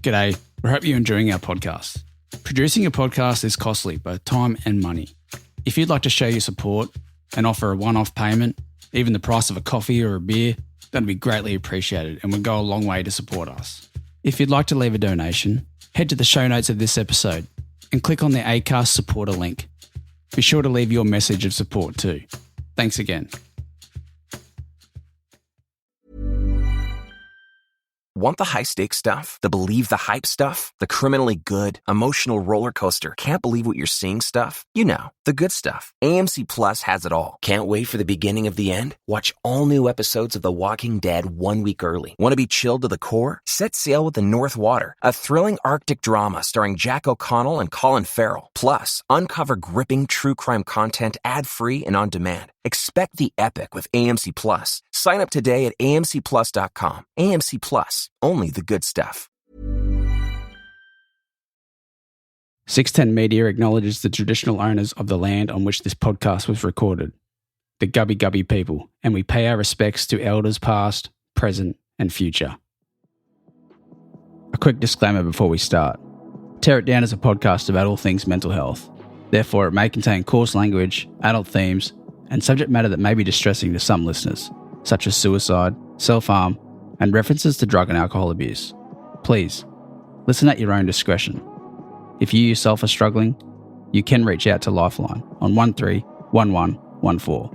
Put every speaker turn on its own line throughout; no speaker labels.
G'day, we hope you're enjoying our podcast. Producing a podcast is costly, both time and money. If you'd like to show your support and offer a one-off payment, even the price of a coffee or a beer, that'd be greatly appreciated and would go a long way to support us. If you'd like to leave a donation, head to the show notes of this episode and click on the Acast supporter link. Be sure to leave your message of support too. Thanks again.
Want the high-stakes stuff? The believe the hype stuff? The criminally good, emotional roller coaster, can't believe what you're seeing stuff? You know, the good stuff. AMC Plus has it all. Can't wait for the beginning of the end? Watch all new episodes of The Walking Dead 1 week early. Want to be chilled to the core? Set sail with the North Water, a thrilling Arctic drama starring Jack O'Connell and Colin Farrell. Plus, uncover gripping true crime content ad-free and on demand. Expect the epic with AMC Plus. Sign up today at amcplus.com. AMC Plus, only the good stuff.
610 Media acknowledges the traditional owners of the land on which this podcast was recorded, the Gubbi Gubbi people, and we pay our respects to elders past, present, and future. A quick disclaimer before we start. Tear It Down is a podcast about all things mental health. Therefore, it may contain coarse language, adult themes, and subject matter that may be distressing to some listeners, such as suicide, self-harm, and references to drug and alcohol abuse. Please, listen at your own discretion. If you yourself are struggling, you can reach out to Lifeline on 131114.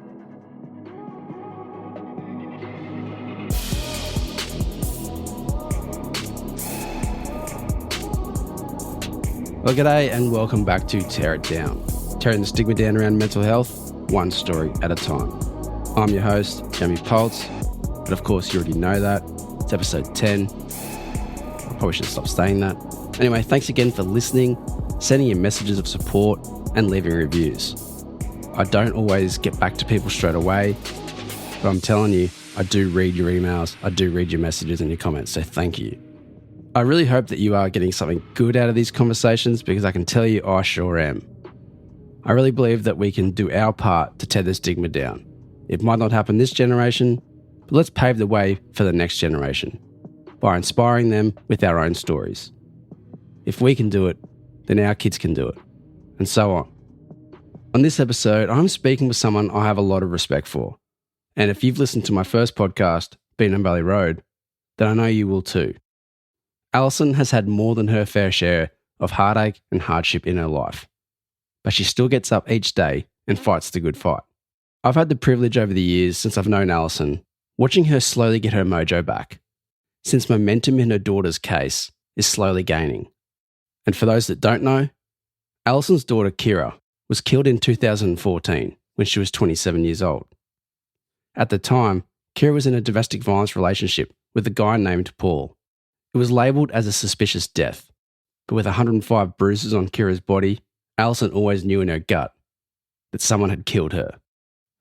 Well, g'day and welcome back to Tear It Down, tearing the stigma down around mental health, one story at a time. I'm your host, Jamie Pultz, but of course you already know that. It's episode 10. I probably should stop saying that. Anyway, thanks again for listening, sending your messages of support, and leaving reviews. I don't always get back to people straight away, but I'm telling you, I do read your emails, I do read your messages and your comments, so thank you. I really hope that you are getting something good out of these conversations because I can tell you I sure am. I really believe that we can do our part to tear the stigma down. It might not happen this generation, but let's pave the way for the next generation by inspiring them with our own stories. If we can do it, then our kids can do it, and so on. On this episode, I'm speaking with someone I have a lot of respect for. And if you've listened to my first podcast, Bean and Valley Road, then I know you will too. Alison has had more than her fair share of heartache and hardship in her life, but she still gets up each day and fights the good fight. I've had the privilege over the years since I've known Alison, watching her slowly get her mojo back, since momentum in her daughter's case is slowly gaining. And for those that don't know, Alison's daughter Kira was killed in 2014 when she was 27 years old. At the time, Kira was in a domestic violence relationship with a guy named Paul. It was labelled as a suspicious death, but with 105 bruises on Kira's body, Alison always knew in her gut that someone had killed her.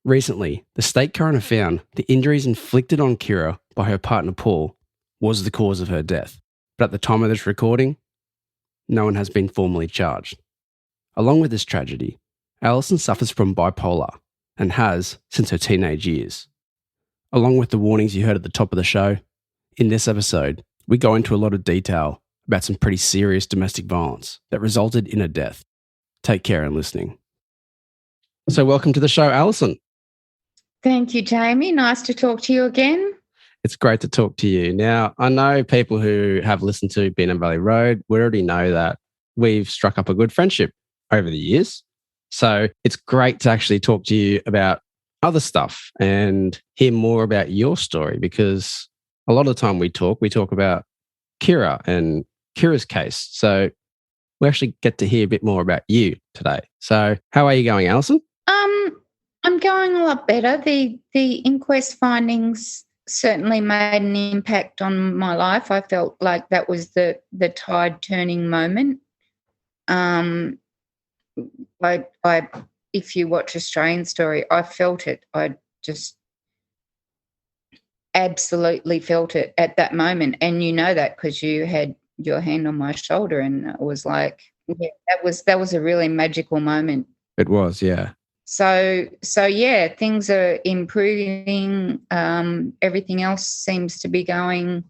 Recently, the state coroner found the injuries inflicted on Kira by her partner Paul was the cause of her death. But at the time of this recording, no one has been formally charged. Along with this tragedy, Alison suffers from bipolar and has since her teenage years. Along with the warnings you heard at the top of the show, in this episode, we go into a lot of detail about some pretty serious domestic violence that resulted in a death. Take care in listening. So welcome to the show, Alison.
Thank you, Jamie. Nice to talk to you again.
It's great to talk to you. Now, I know people who have listened to Bean and Valley Road, we already know that we've struck up a good friendship over the years. So it's great to actually talk to you about other stuff and hear more about your story, because a lot of the time we talk about Kira and Kira's case. So we actually get to hear a bit more about you today. So how are you going, Alison?
I'm going a lot better. The inquest findings certainly made an impact on my life. I felt like that was the tide turning moment. If you watch Australian Story, I felt it. I just absolutely felt it at that moment. And you know that because you had your hand on my shoulder, and it was like, yeah, that was a really magical moment.
It was, yeah.
So yeah, things are improving. Everything else seems to be going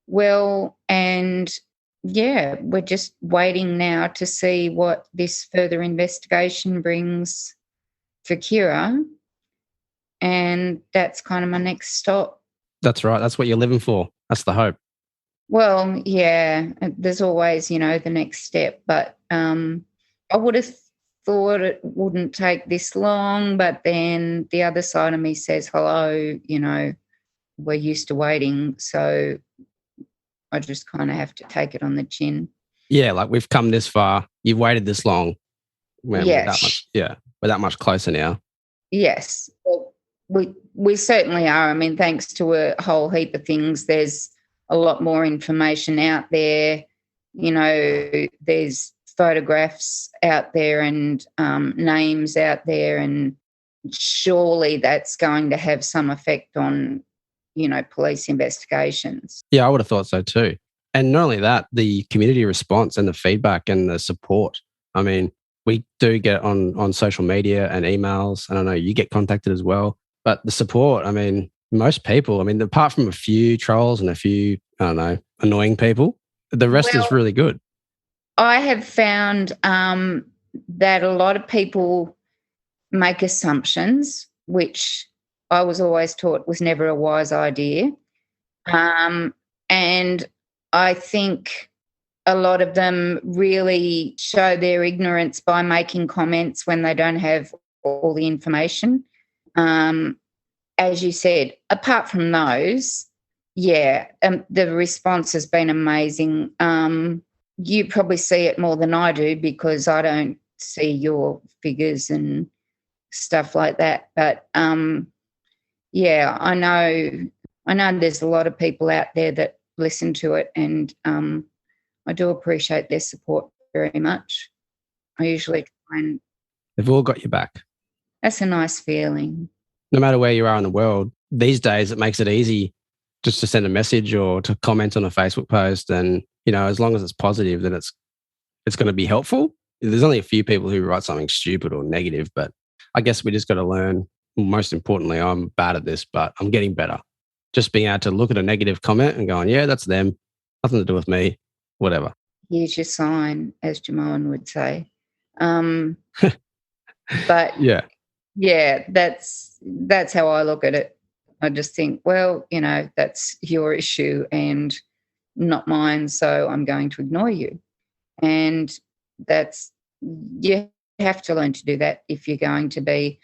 well, and yeah, we're just waiting now to see what this further investigation brings for Kira. And that's kind of my next stop.
That's right. That's what you're living for. That's the hope.
Well, yeah, there's always, the next step. But I would have thought it wouldn't take this long. But then the other side of me says, hello, we're used to waiting. So I just kind of have to take it on the chin.
Yeah, like we've come this far. You've waited this long. We're that much closer now.
Yes. Well, we certainly are. I mean, thanks to a whole heap of things, there's a lot more information out there. There's photographs out there and names out there, and surely that's going to have some effect on, police investigations.
Yeah, I would have thought so too. And not only that, the community response and the feedback and the support. I mean, we do get on social media and emails, and I know you get contacted as well. But the support, I mean, most people, apart from a few trolls and a few, annoying people, the rest is really good.
I have found that a lot of people make assumptions, which I was always taught was never a wise idea. And I think a lot of them really show their ignorance by making comments when they don't have all the information. As you said, apart from those, the response has been amazing. You probably see it more than I do because I don't see your figures and stuff like that. But, I know there's a lot of people out there that listen to it, and I do appreciate their support very much. I usually try and...
They've all got your back.
That's a nice feeling.
No matter where you are in the world, these days it makes it easy just to send a message or to comment on a Facebook post. And, as long as it's positive, then it's going to be helpful. There's only a few people who write something stupid or negative, but I guess we just got to learn. Most importantly, I'm bad at this, but I'm getting better. Just being able to look at a negative comment and going, yeah, that's them. Nothing to do with me, whatever.
Here's your sign, as Jamoan would say. But yeah, that's how I look at it. I just think, well, that's your issue and not mine, so I'm going to ignore you. And you have to learn to do that if you're going to be,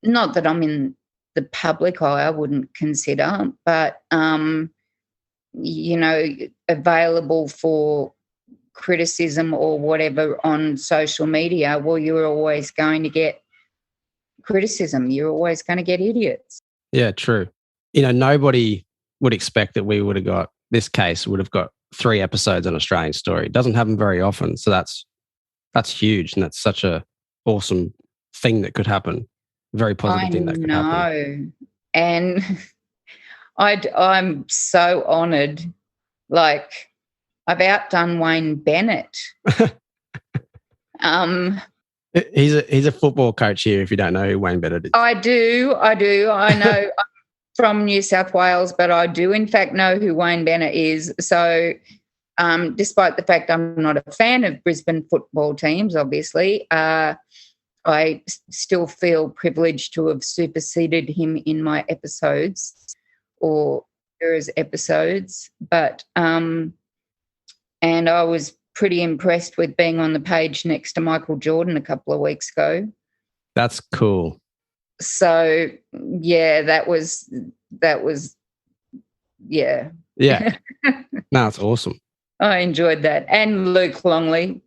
not that I'm in the public eye, I wouldn't consider, but, available for criticism or whatever on social media, well, you're always going to get criticism. You're always going to get idiots.
Yeah, true. Nobody would expect that we would have got, this case would have got 3 episodes on Australian Story. It doesn't happen very often. So that's huge. And that's such a awesome thing that could happen. Very positive thing that could happen.
And I'm so honoured. Like, I've outdone Wayne Bennett.
He's a football coach here, if you don't know who Wayne Bennett is.
I do. I know I'm from New South Wales, but I do in fact know who Wayne Bennett is. So despite the fact I'm not a fan of Brisbane football teams, obviously, I still feel privileged to have superseded him in my episodes or Kira's episodes. But and I was pretty impressed with being on the page next to Michael Jordan a couple of weeks ago.
That's cool.
So, yeah, that was yeah.
Yeah. No, it's awesome.
I enjoyed that. And Luke Longley,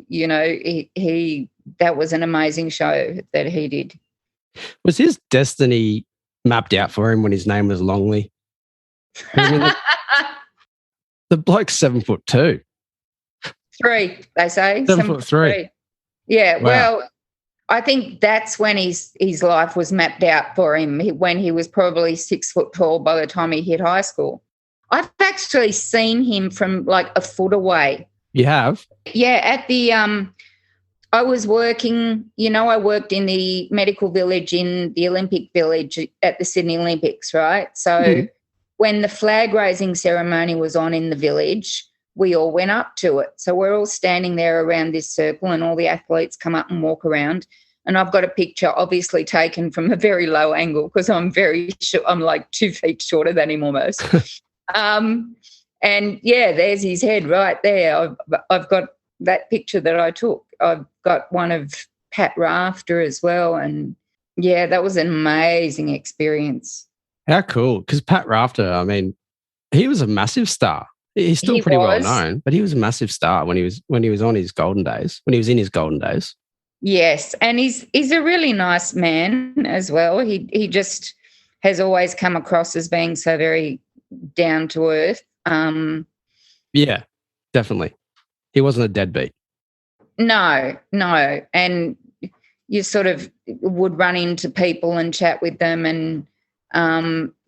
he that was an amazing show that he did.
Was his destiny mapped out for him when his name was Longley? The bloke's 7'2".
3, they say.
7'3".
Yeah,
wow.
Well, I think that's when his life was mapped out for him, when he was probably 6 foot tall by the time he hit high school. I've actually seen him from like a foot away.
You have?
Yeah, at the I was working, I worked in the medical village in the Olympic Village at the Sydney Olympics, right? So when the flag raising ceremony was on in the village, we all went up to it. So we're all standing there around this circle, and all the athletes come up and walk around. And I've got a picture obviously taken from a very low angle because I'm very short. I'm like 2 feet shorter than him almost. And, yeah, there's his head right there. I've got that picture that I took. I've got one of Pat Rafter as well. And, yeah, that was an amazing experience.
How cool. Because Pat Rafter, I mean, he was a massive star. He's still pretty well known, but he was a massive star when he was on his golden days, when he was in his golden days.
Yes, and he's a really nice man as well. He just has always come across as being so very down to earth.
Yeah, definitely. He wasn't a deadbeat.
No. And you sort of would run into people and chat with them. And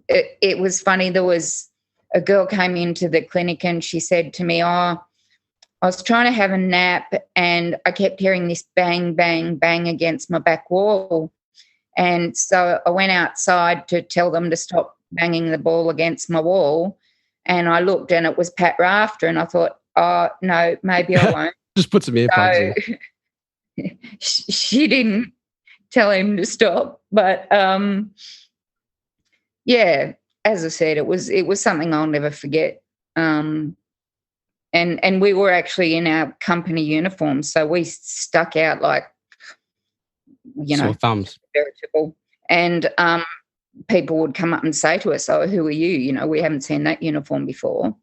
it was funny. There was a girl came into the clinic and she said to me, I was trying to have a nap and I kept hearing this bang, bang, bang against my back wall. And so I went outside to tell them to stop banging the ball against my wall. And I looked and it was Pat Rafter, and I thought, oh, no, maybe I won't.
Just put some earplugs in.
She didn't tell him to stop. But, yeah, as I said, it was something I'll never forget. And we were actually in our company uniforms, so we stuck out like,
sore thumbs.
Veritable. And people would come up and say to us, oh, who are you? You know, we haven't seen that uniform before.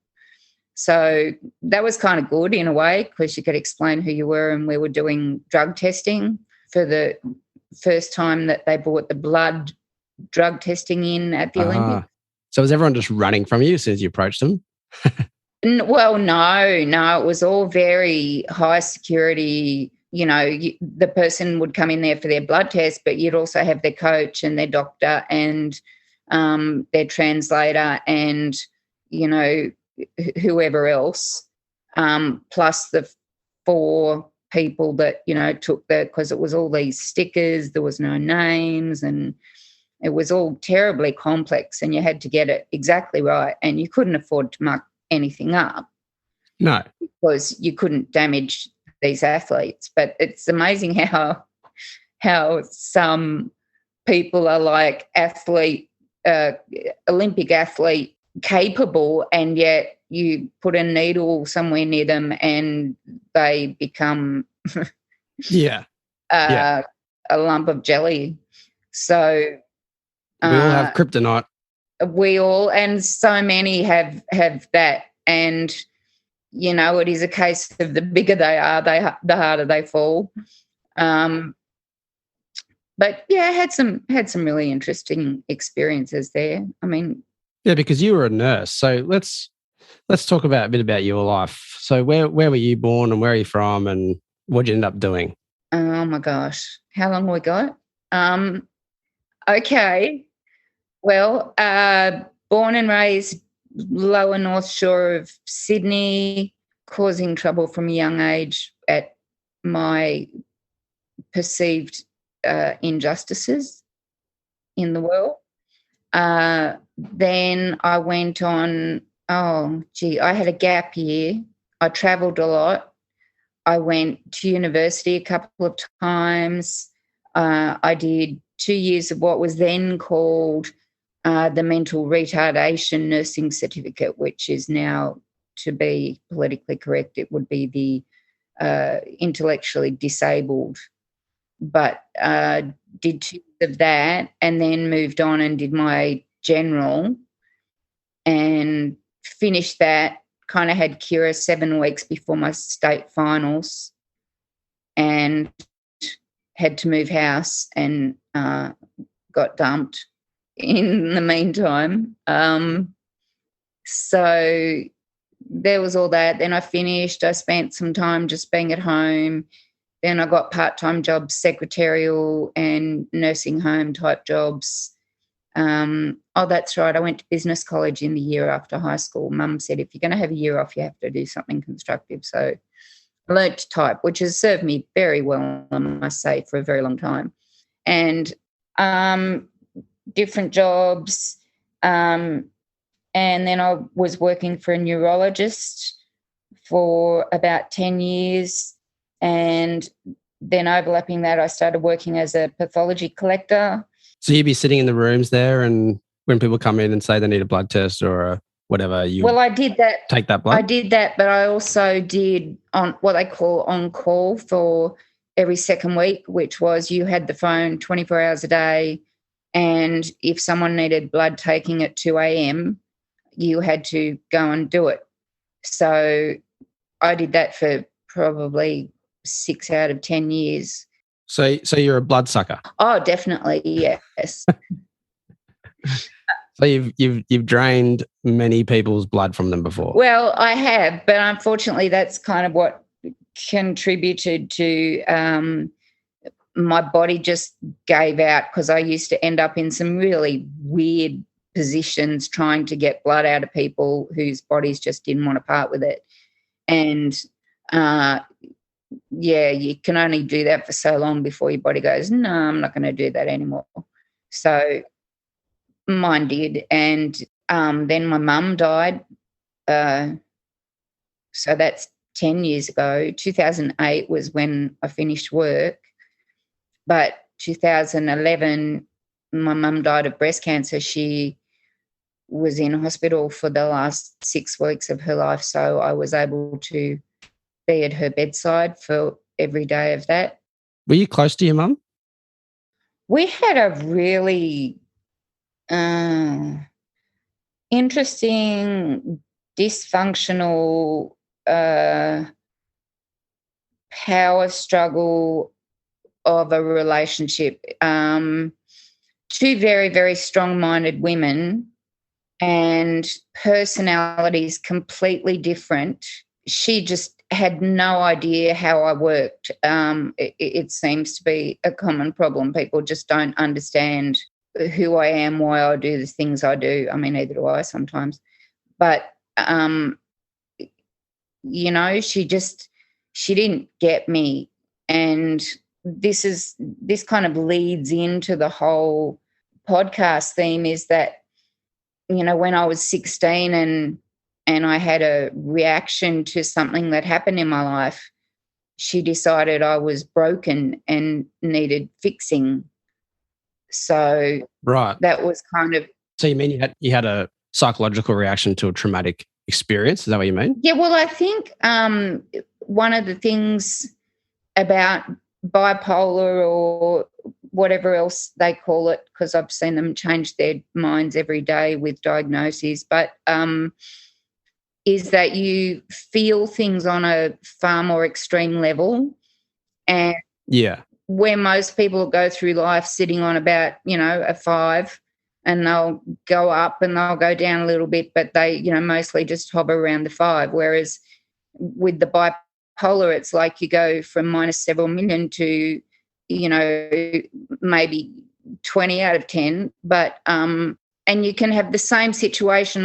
So that was kind of good in a way because you could explain who you were, and we were doing drug testing for the first time that they brought the blood drug testing in at the Olympics.
So was everyone just running from you as soon as you approached them?
Well, no, it was all very high security. You know, the person would come in there for their blood test, but you'd also have their coach and their doctor and their translator and, you know, whoever else, plus the 4 people that, you know, took because it was all these stickers, there was no names, and it was all terribly complex, and you had to get it exactly right, and you couldn't afford to muck anything up.
No. Because
you couldn't damage these athletes. But it's amazing how some people are like Olympic athlete capable, and yet you put a needle somewhere near them and they become a lump of jelly. So
we all have kryptonite.
And so many have that. And, you know, it is a case of the bigger they are, the harder they fall. But yeah, had some really interesting experiences there. I mean,
yeah, because you were a nurse. So let's talk a bit about your life. So where were you born, and where are you from, and what did you end up doing?
Oh my gosh, how long have we got? Okay. Well, born and raised lower North Shore of Sydney, causing trouble from a young age at my perceived injustices in the world. Then I went on, I had a gap year. I travelled a lot. I went to university a couple of times. I did 2 years of what was then called the mental retardation nursing certificate, which is now, to be politically correct, it would be the intellectually disabled. But did 2 years of that, and then moved on and did my general and finished that. Kind of had cure 7 weeks before my state finals, and had to move house and got dumped in the meantime. So there was all that. Then I finished. I spent some time just being at home. Then I got part-time jobs, secretarial and nursing home type jobs. That's right. I went to business college in the year after high school. Mum said, if you're going to have a year off, you have to do something constructive. So I learnt to type, which has served me very well, I must say, for a very long time. And different jobs. And then I was working for a neurologist for about 10 years. And then overlapping that, I started working as a pathology collector.
So you'd be sitting in the rooms there, and when people come in and say they need a blood test or whatever,
I did that.
Take that blood?
I did that, but I also did on what they call on call for every second week, which was you had the phone 24 hours a day, and if someone needed blood taking at 2 a.m., you had to go and do it. So I did that for probably 6 out of 10 years.
So you're a blood sucker?
Oh, definitely, yes.
So you've drained many people's blood from them before?
Well, I have, but unfortunately that's kind of what contributed to my body just gave out, because I used to end up in some really weird positions trying to get blood out of people whose bodies just didn't want to part with it. And, you can only do that for so long before your body goes, no, I'm not going to do that anymore. So mine did. And then my mum died. So that's 10 years ago. 2008 was when I finished work. But 2011, my mum died of breast cancer. She was in hospital for the last 6 weeks of her life, so I was able to be at her bedside for every day of that.
Were you close to your mum?
We had a really interesting, dysfunctional power struggle of a relationship. Two very, very strong-minded women and personalities completely different. She just had no idea how I worked. It seems to be a common problem. People just don't understand who I am, why I do the things I do. I mean, neither do I sometimes. But, she didn't get me. And this kind of leads into the whole podcast theme, is that, when I was 16 and I had a reaction to something that happened in my life, she decided I was broken and needed fixing. So
right,
that was kind of...
So you mean you had a psychological reaction to a traumatic experience? Is that what you mean?
Yeah, well, I think one of the things about bipolar, or whatever else they call it, because I've seen them change their minds every day with diagnoses, but is that you feel things on a far more extreme level. And where most people go through life sitting on about, a 5, and they'll go up and they'll go down a little bit, but they, mostly just hover around the 5. Whereas with the bipolar, it's like you go from minus several million to, maybe 20 out of 10. But, and you can have the same situation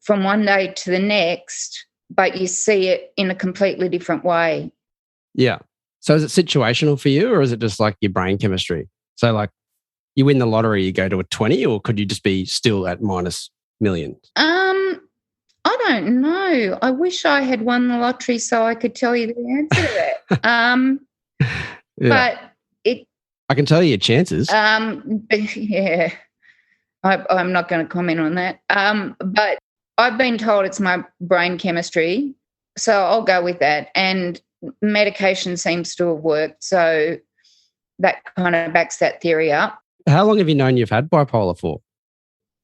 from one day to the next, but you see it in a completely different way.
Yeah. So is it situational for you, or is it just like your brain chemistry? So like you win the lottery, you go to a 20, or could you just be still at minus millions?
I don't know. I wish I had won the lottery so I could tell you the answer to that. But
I can tell you your chances.
Yeah. I'm not going to comment on that. But I've been told it's my brain chemistry, so I'll go with that. And medication seems to have worked, so that kind of backs that theory up.
How long have you known you've had bipolar for?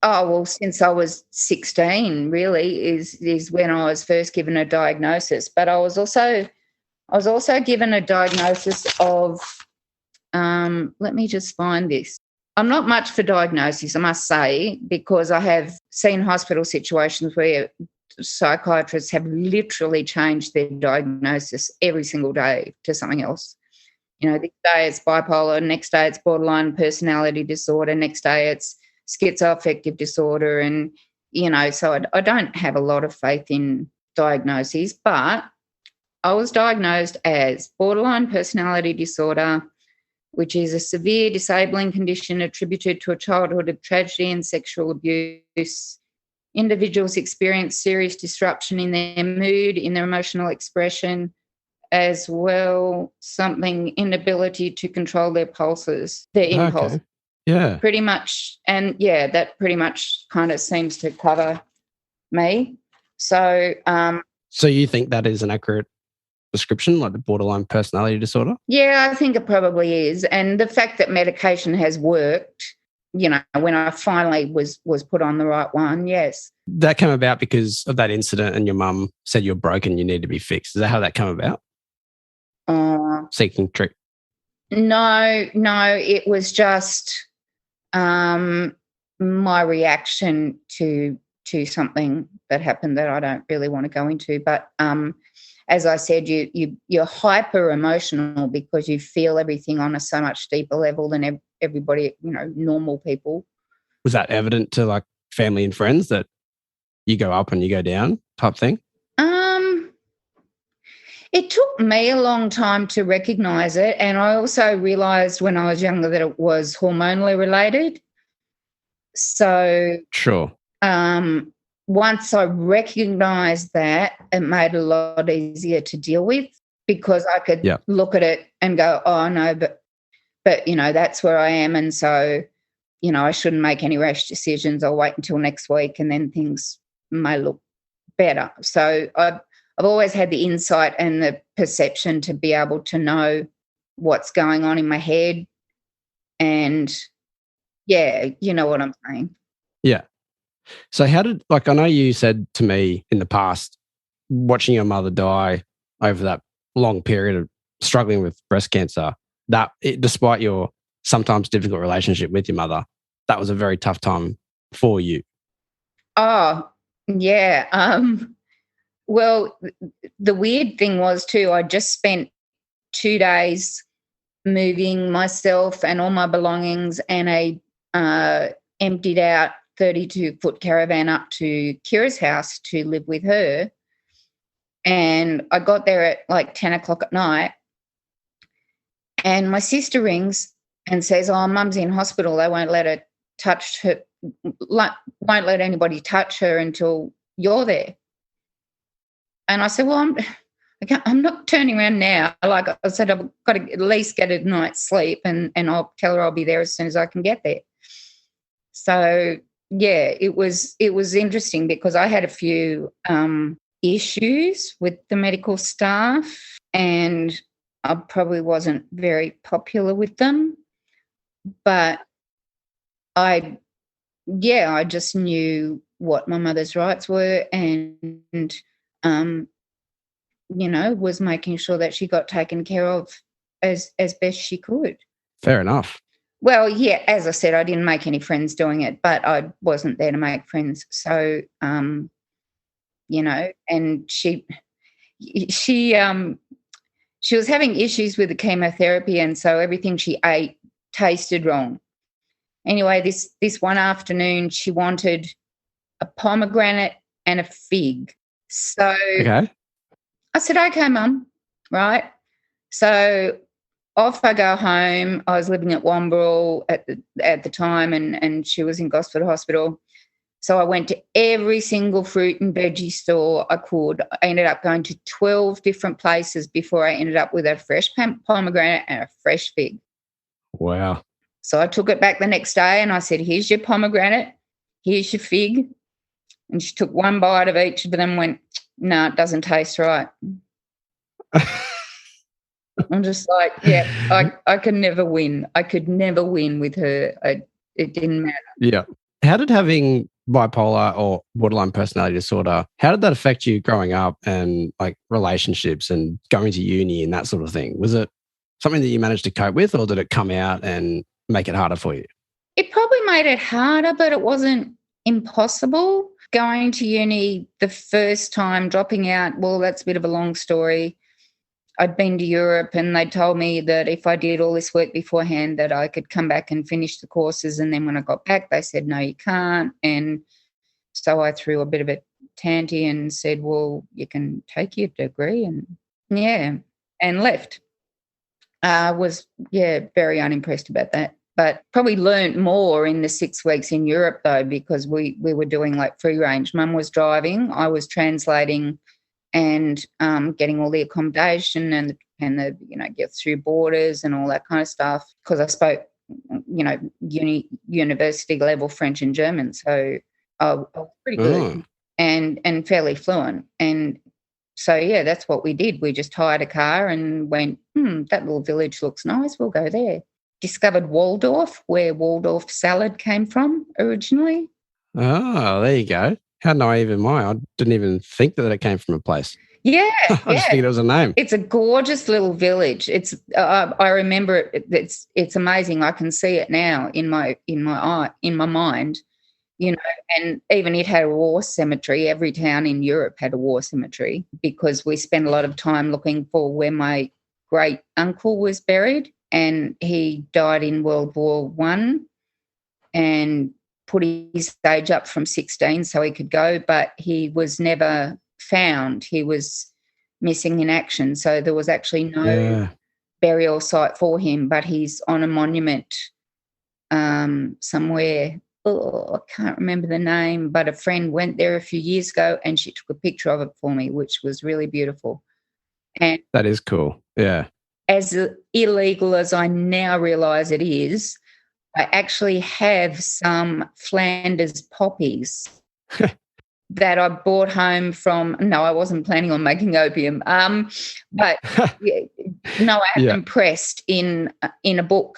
Oh, well, since I was 16, really, is when I was first given a diagnosis. But I was also given a diagnosis of, let me just find this. I'm not much for diagnoses, I must say, because I have seen hospital situations where psychiatrists have literally changed their diagnosis every single day to something else. This day it's bipolar, next day it's borderline personality disorder, next day it's schizoaffective disorder. And, so I don't have a lot of faith in diagnoses, but I was diagnosed as borderline personality disorder, which is a severe disabling condition attributed to a childhood of tragedy and sexual abuse. individuals experience serious disruption in their mood, in their emotional expression, as well, something inability to control their pulses, their impulse.
Okay. Yeah.
Pretty much, and yeah, that pretty much kind of seems to cover me. So,
So you think that is an accurate description, like the borderline personality disorder?
yeah, I think it probably is. And the fact that medication has worked, you know, when I finally was put on the right one, yes.
That came about because of that incident and your mum said you're broken, you need to be fixed. Is that how that came about? Seeking treatment?
No, it was just my reaction to something that happened that I don't really want to go into. But as I said, you're hyper emotional because you feel everything on a so much deeper level than everybody, you know, normal people.
Was that evident to like family and friends that you go up and you go down type thing?
It took me a long time to recognise it, and I also realised when I was younger that it was hormonally related. So,
sure.
Once I recognised that, it made it a lot easier to deal with because I could look at it and go, "Oh no, but you know that's where I am," and so you know I shouldn't make any rash decisions. I'll wait until next week, and then things may look better. So I've always had the insight and the perception to be able to know what's going on in my head. And, yeah, you know what I'm saying.
Yeah. So how did, like, I know you said to me in the past, watching your mother die over that long period of struggling with breast cancer, that despite your sometimes difficult relationship with your mother, that was a very tough time for you.
Oh, yeah. Well, the weird thing was too, I just spent 2 days moving myself and all my belongings and a emptied out 32-foot caravan up to Kira's house to live with her. And I got there at like 10 o'clock at night, and my sister rings and says, "Oh, Mum's in hospital. They won't let her touch her, won't let anybody touch her until you're there." And I said, "Well, I'm not turning around now. Like I said, I've got to at least get a night's sleep, and I'll tell her I'll be there as soon as I can get there." So yeah, it was interesting because I had a few issues with the medical staff, and I probably wasn't very popular with them. But I just knew what my mother's rights were, and you know, was making sure that she got taken care of as best she could.
Fair enough.
Well, yeah, as I said, I didn't make any friends doing it, but I wasn't there to make friends. So, you know, and she was having issues with the chemotherapy, and so everything she ate tasted wrong. Anyway, this one afternoon, she wanted a pomegranate and a fig. So
okay.
I said, "Okay, Mum," right? So off I go home. I was living at Wamberal at the time, and she was in Gosford Hospital. So I went to every single fruit and veggie store I could. I ended up going to 12 different places before I ended up with a fresh pomegranate and a fresh fig.
Wow.
So I took it back the next day and I said, "Here's your pomegranate, here's your fig." And she took one bite of each of them and went, "No, it doesn't taste right." I'm just like, yeah, I could never win. I could never win with her. It didn't matter.
Yeah. How did having bipolar or borderline personality disorder, how did that affect you growing up and like relationships and going to uni and that sort of thing? Was it something that you managed to cope with, or did it come out and make it harder for you?
It probably made it harder, but it wasn't impossible. Going to uni the first time, dropping out, well, that's a bit of a long story. I'd been to Europe and they told me that if I did all this work beforehand that I could come back and finish the courses, and then when I got back they said, "No, you can't." And so I threw a bit of a tanty and said, "Well, you can take your degree," and left. I was, very unimpressed about that. but probably learnt more in the 6 weeks in Europe though, because we were doing like free range. Mum was driving, I was translating and getting all the accommodation and the get through borders and all that kind of stuff, because I spoke university level French and German, so I was pretty good and fairly fluent. And so yeah, that's what we did. We just hired a car and went, that little village looks nice, we'll go there. Discovered Waldorf, where Waldorf salad came from originally.
Oh, there you go. How naive am I? I didn't even think that it came from a place.
Yeah,
I just figured it was a name.
It's a gorgeous little village. It's I remember it. It's amazing. I can see it now in my mind, And even it had a war cemetery. Every town in Europe had a war cemetery, because we spent a lot of time looking for where my great uncle was buried, and he died in World War One, and put his age up from 16 so he could go, but he was never found. He was missing in action, so there was actually no burial site for him, but he's on a monument somewhere. I can't remember the name, but a friend went there a few years ago and she took a picture of it for me, which was really beautiful. And
that is cool. Yeah.
As illegal as I now realise it is, I actually have some Flanders poppies that I brought home from. No, I wasn't planning on making opium, but I had them pressed in a book,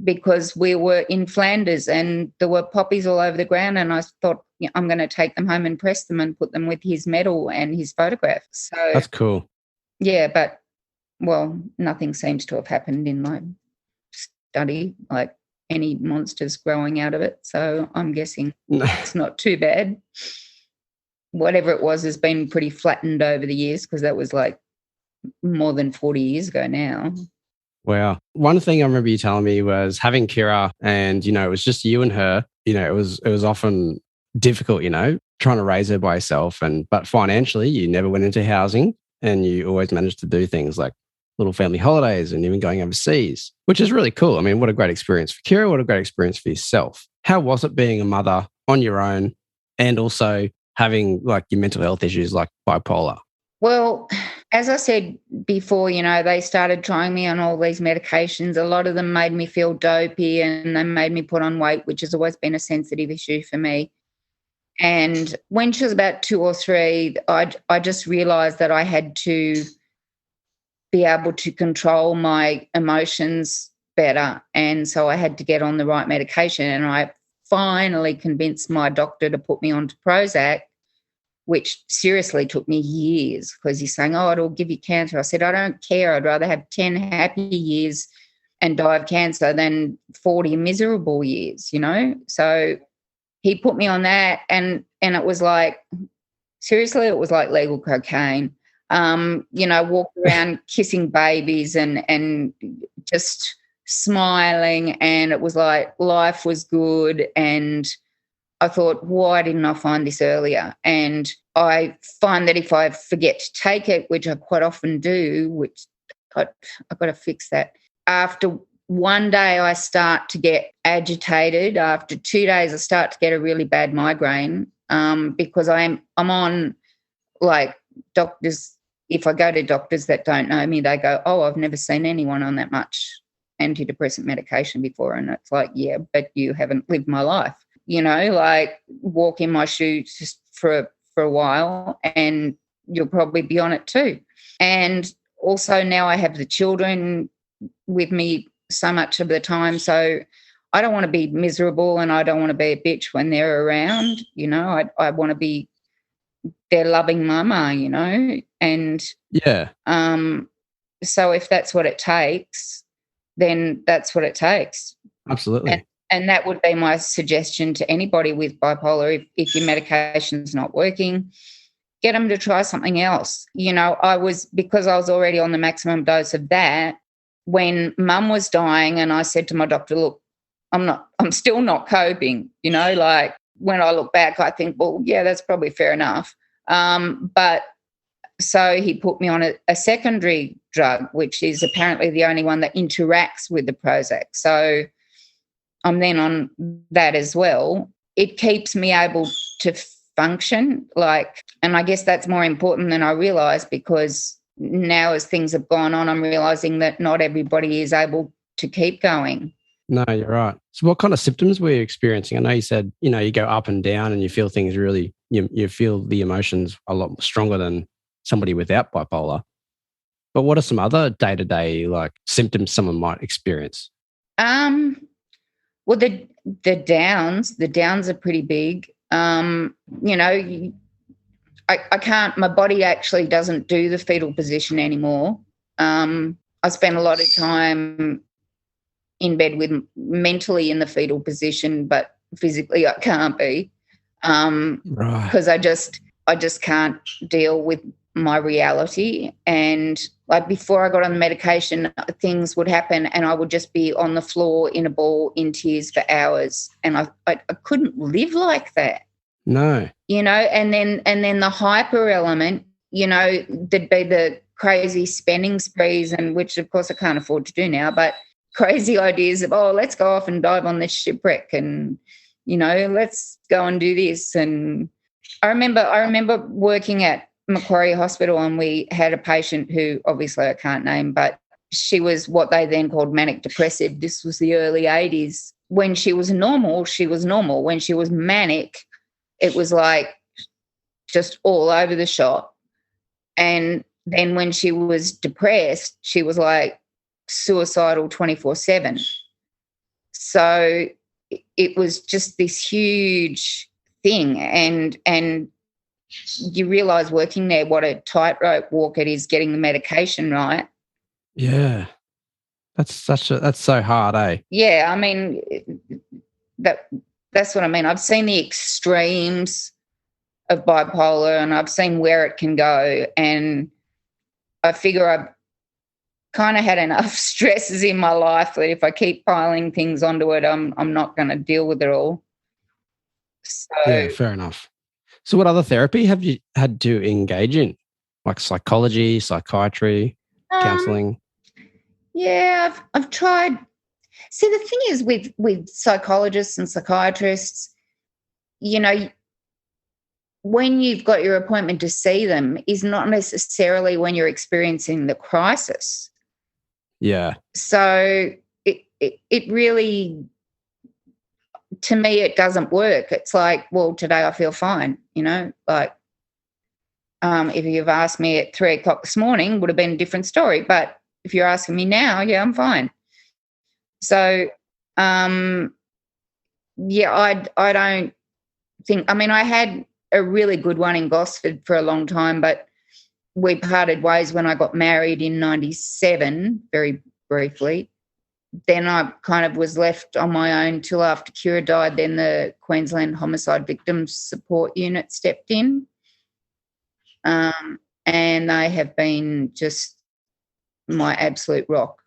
because we were in Flanders and there were poppies all over the ground, and I thought, I'm going to take them home and press them and put them with his medal and his photograph. So
that's cool.
Yeah, but nothing seems to have happened in my study, like any monsters growing out of it. So I'm guessing it's not too bad. Whatever it was has been pretty flattened over the years, because that was like more than 40 years ago now.
Wow. One thing I remember you telling me was having Kira, and, it was just you and her, it was often difficult, trying to raise her by yourself. But financially, you never went into housing, and you always managed to do things like little family holidays and even going overseas, which is really cool. I mean, what a great experience for Kira. What a great experience for yourself. How was it being a mother on your own, and also having like your mental health issues like bipolar?
Well, as I said before, they started trying me on all these medications. A lot of them made me feel dopey, and they made me put on weight, which has always been a sensitive issue for me. And when she was about 2 or 3, I just realised that I had to be able to control my emotions better. And so I had to get on the right medication. And I finally convinced my doctor to put me onto Prozac, which seriously took me years, because he's saying, it'll give you cancer. I said, I don't care. I'd rather have 10 happy years and die of cancer than 40 miserable years, So he put me on that, and it was like, seriously, it was like legal cocaine. Walk around kissing babies and just smiling, and it was like life was good. And I thought, why didn't I find this earlier? And I find that if I forget to take it, which I quite often do, which I've got to fix that. After one day I start to get agitated. After 2 days I start to get a really bad migraine, because I'm on like doctors. If I go to doctors that don't know me, they go, I've never seen anyone on that much antidepressant medication before. And it's like, yeah, but you haven't lived my life. Like walk in my shoes just for a while and you'll probably be on it too. And also now I have the children with me so much of the time. So I don't want to be miserable, and I don't want to be a bitch when they're around. I want to be their loving mama, and
yeah.
So if that's what it takes, then that's what it takes.
Absolutely.
And that would be my suggestion to anybody with bipolar. If your medication's not working, get them to try something else. Because I was already on the maximum dose of that, when Mum was dying, and I said to my doctor, look, I'm still not coping, like when I look back, I think, well, yeah, that's probably fair enough. But So he put me on a secondary drug, which is apparently the only one that interacts with the Prozac. So I'm then on that as well. It keeps me able to function, and I guess that's more important than I realised, because now as things have gone on, I'm realising that not everybody is able to keep going.
No, you're right. So what kind of symptoms were you experiencing? I know you said, you go up and down and you feel things really, you feel the emotions a lot stronger than somebody without bipolar. But what are some other day-to-day symptoms someone might experience?
Well, the downs are pretty big. I can't, my body actually doesn't do the fetal position anymore. I spend a lot of time in bed mentally in the fetal position, but physically I can't be, because I just can't deal with my reality. And before I got on the medication, things would happen and I would just be on the floor in a ball in tears for hours, and I couldn't live like that.
No.
And then the hyper element, there'd be the crazy spending sprees, and which of course I can't afford to do now, but crazy ideas of, let's go off and dive on this shipwreck, and let's go and do this. And I remember working at Macquarie Hospital, and we had a patient who obviously I can't name, but she was what they then called manic depressive. This was the early 80s. When she was normal, she was normal. When she was manic, it was just all over the shop. And then when she was depressed, she was suicidal 24/7. So it was just this huge thing. And you realise working there what a tightrope walk it is getting the medication right.
Yeah. That's so hard, eh?
Yeah, I mean, that's what I mean. I've seen the extremes of bipolar and I've seen where it can go, and I figure I've kind of had enough stresses in my life that if I keep piling things onto it, I'm not going to deal with it all. So,
yeah, fair enough. So what other therapy have you had to engage in? Like psychology, psychiatry, counselling?
Yeah, I've tried. See, the thing is with psychologists and psychiatrists, when you've got your appointment to see them is not necessarily when you're experiencing the crisis.
Yeah.
So it really, to me, it doesn't work. It's well, today I feel fine, if you've asked me at 3:00 this morning, would have been a different story. But if you're asking me now, yeah, I'm fine. So, I don't think, I had a really good one in Gosford for a long time, but we parted ways when I got married in 97, very briefly. Then I kind of was left on my own till after Kira died. Then the Queensland Homicide Victims Support Unit stepped in. And they have been just my absolute rock.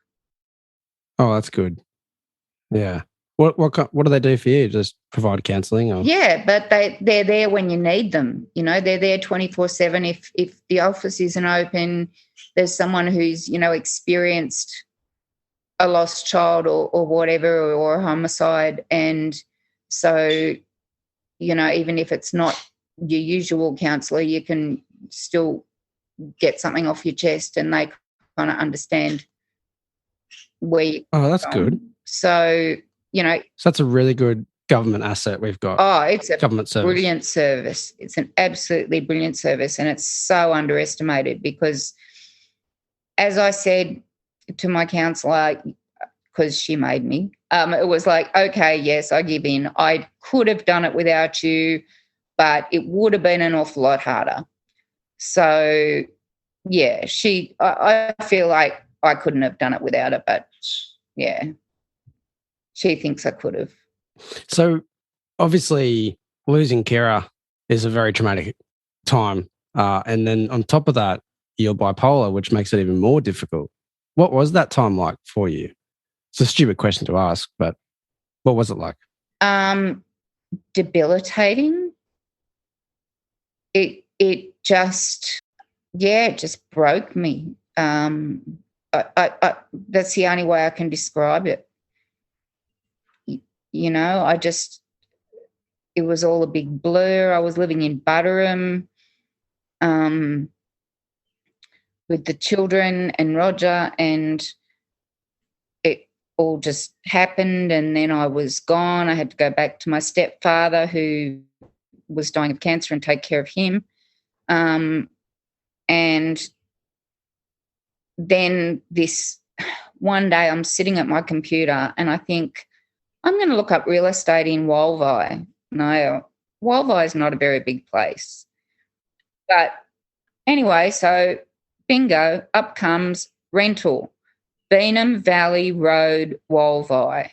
Oh, that's good. Yeah. What do they do for you? Just provide counselling? Or?
Yeah, but they're there when you need them. They're there 24/7. If the office isn't open, there's someone who's, experienced a lost child or whatever, or a homicide. And so, even if it's not your usual counsellor, you can still get something off your chest and they kind of understand where you're
that's good.
So,
So that's a really good government asset we've got.
Oh, it's a
government service.
Brilliant service. It's an absolutely brilliant service, and it's so underestimated because, as I said to my counsellor, because she made me, it was okay, yes, I give in. I could have done it without you, but it would have been an awful lot harder. So, yeah, I feel like I couldn't have done it without her, but, yeah, she thinks I could have.
So, obviously, losing Kira is a very traumatic time. And then on top of that, you're bipolar, which makes it even more difficult. What was that time like for you? It's a stupid question to ask, but what was it like?
Debilitating. It just, yeah, it just broke me. That's the only way I can describe it. You know, it was all a big blur. I was living in Butterham with the children and Roger, and it all just happened, and then I was gone. I had to go back to my stepfather, who was dying of cancer, and take care of him. And then this one day I'm sitting at my computer and I think, I'm going to look up real estate in Wolvi. No, Wolvi is not a very big place. But anyway, so bingo, up comes rental, Beanham Valley Road, Wolvi.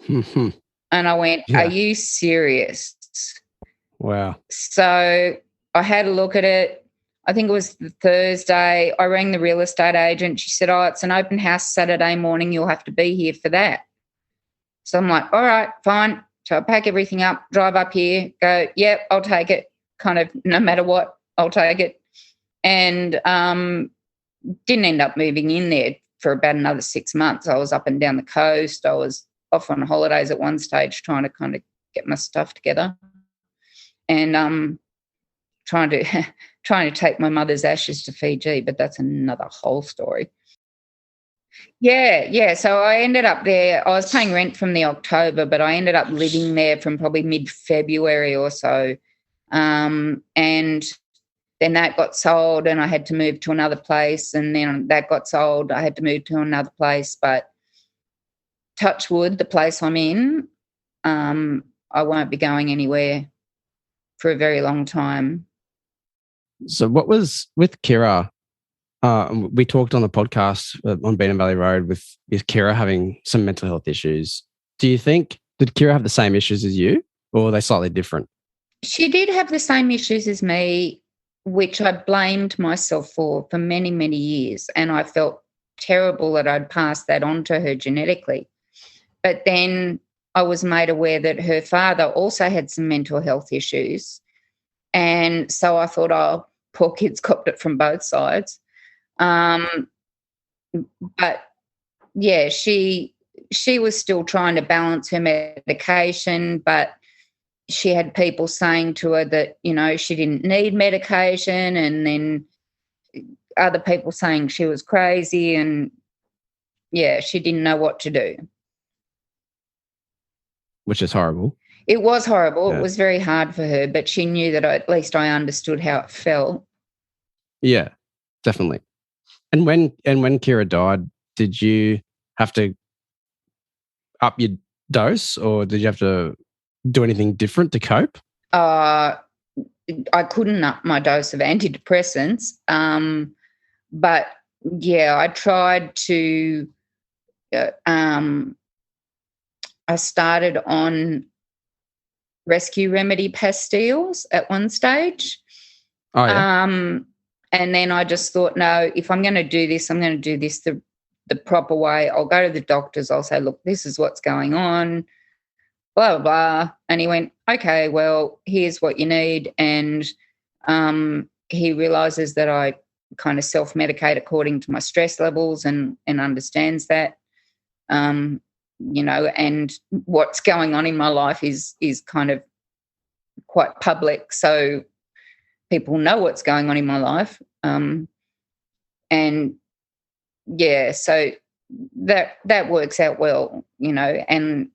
Mhm.
And I went,
Yeah.
Are you serious?
Wow.
So I had a look at it. I think it was the Thursday. I rang the real estate agent. She said, it's an open house Saturday morning. You'll have to be here for that. So I'm like, all right, fine. So I pack everything up, drive up here, go, yep, I'll take it. Kind of no matter what, I'll take it. And didn't end up moving in there for about another 6 months. I was up and down the coast. I was off on holidays at one stage trying to kind of get my stuff together. And trying to take my mother's ashes to Fiji, but that's another whole story. Yeah. So I ended up there. I was paying rent from the October, but I ended up living there from probably mid-February or so. And then that got sold and I had to move to another place, and then that got sold. I had to move to another place, but touch wood, the place I'm in, I won't be going anywhere for a very long time.
So what was with Kira? We talked on the podcast on Beanham Valley Road with Kira having some mental health issues. Do you think, did Kira have the same issues as you, or are they slightly different?
She did have the same issues as me, which I blamed myself for many, many years. And I felt terrible that I'd passed that on to her genetically. But then I was made aware that her father also had some mental health issues. And so I thought, poor kid's copped it from both sides. But yeah, she was still trying to balance her medication, but she had people saying to her that, she didn't need medication, and then other people saying she was crazy, and yeah, she didn't know what to do.
Which is horrible.
It was horrible.
Yeah.
It was very hard for her, but she knew that at least I understood how it felt.
Yeah, definitely. And when Kira died, did you have to up your dose, or did you have to do anything different to cope?
I couldn't up my dose of antidepressants, but yeah, I tried to. I started on rescue remedy pastilles at one stage.
Oh yeah.
And then I just thought, no, if I'm going to do this, I'm going to do this the proper way. I'll go to the doctors. I'll say, look, this is what's going on, blah, blah, blah. And he went, okay, well, here's what you need. And he realises that I kind of self-medicate according to my stress levels and understands that, and what's going on in my life is kind of quite public. So people know what's going on in my life. And yeah, so that works out well, and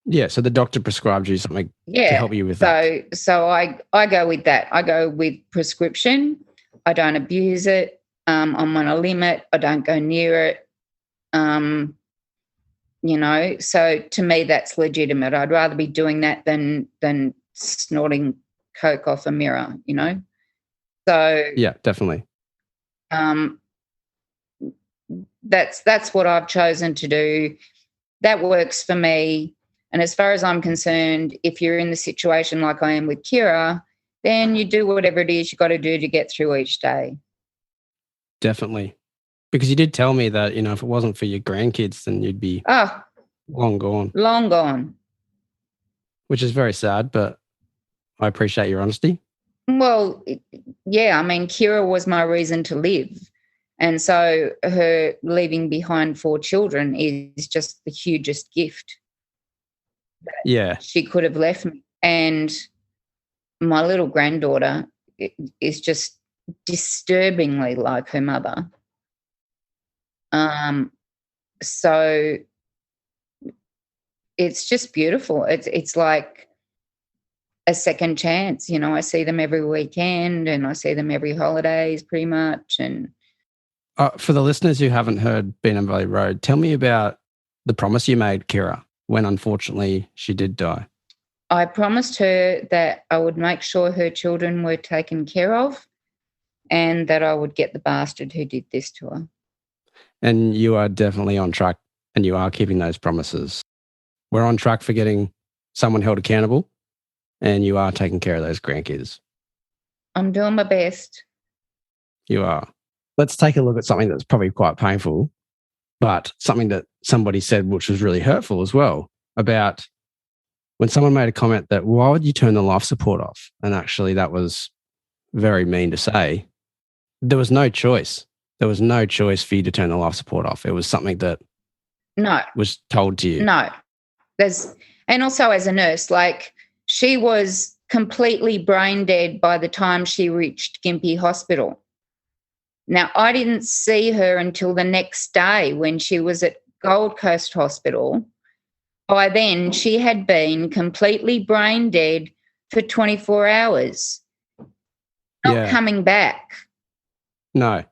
yeah, so the doctor prescribed you something to help you with that.
So I go with that. I go with prescription. I don't abuse it. I'm on a limit. I don't go near it. So to me that's legitimate. I'd rather be doing that than snorting coke off a mirror, So
yeah, definitely.
That's what I've chosen to do. That works for me. And as far as I'm concerned, if you're in the situation like I am with Kira, then you do whatever it is you got to do to get through each day.
Definitely. Because you did tell me that, if it wasn't for your grandkids, then you'd be long gone.
Long gone.
Which is very sad, but I appreciate your honesty.
Well, yeah, I mean, Kira was my reason to live. And so her leaving behind 4 children is just the hugest gift
Yeah.
she could have left me. And my little granddaughter is just disturbingly like her mother. So it's just beautiful. It's like a second chance. You know, I see them every weekend and I see them every holidays pretty much. And
For the listeners who haven't heard Beanham Valley Road, tell me about the promise you made Kira when unfortunately she did die.
I promised her that I would make sure her children were taken care of and that I would get the bastard who did this to her.
And you are definitely on track and you are keeping those promises. We're on track for getting someone held accountable and you are taking care of those grandkids.
I'm doing my best.
You are. Let's take a look at something that's probably quite painful, but something that somebody said which was really hurtful as well, about when someone made a comment that, why would you turn the life support off? And actually that was very mean to say. There was no choice. There was no choice for you to turn the life support off. It was something that was told to you.
No. And also as a nurse, like, she was completely brain dead by the time she reached Gympie Hospital. Now, I didn't see her until the next day when she was at Gold Coast Hospital. By then, she had been completely brain dead for 24 hours, not coming back.
No.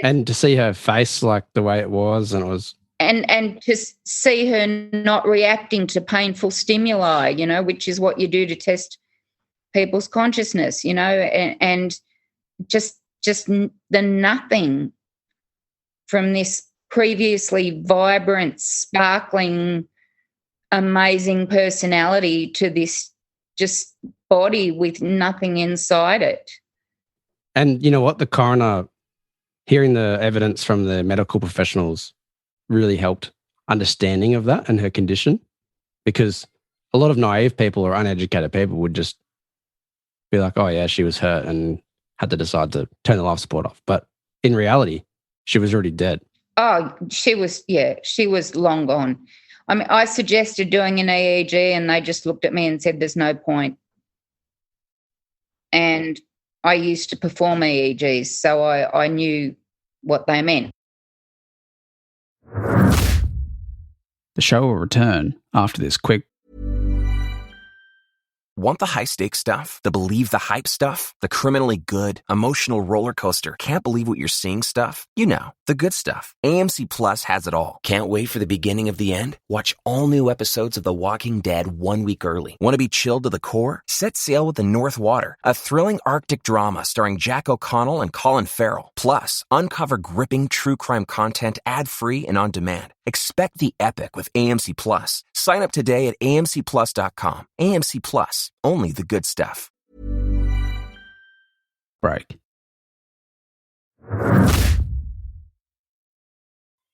And to see her face like the way it was, and it was...
And to see her not reacting to painful stimuli, you know, which is what you do to test people's consciousness, you know, and just the nothing from this previously vibrant, sparkling, amazing personality to this just body with nothing inside it.
And you know what? The coroner, hearing the evidence from the medical professionals, really helped understanding of that and her condition, because a lot of naive people or uneducated people would just be like, oh yeah, she was hurt and had to decide to turn the life support off. But in reality, she was already dead.
Oh, she was long gone. I mean, I suggested doing an EEG and they just looked at me and said, there's no point. And I used to perform EEGs, so I knew what they meant.
The show will return after this quick.
Want the high-stakes stuff? The believe the hype stuff? The criminally good, emotional roller coaster, can't believe what you're seeing stuff? You know, the good stuff. AMC Plus has it all. Can't wait for the beginning of the end? Watch all new episodes of The Walking Dead 1 week early. Want to be chilled to the core? Set sail with the North Water, a thrilling Arctic drama starring Jack O'Connell and Colin Farrell. Plus, uncover gripping true crime content ad-free and on demand. Expect the epic with AMC Plus. Sign up today at amcplus.com. AMC Plus, only the good stuff.
Break.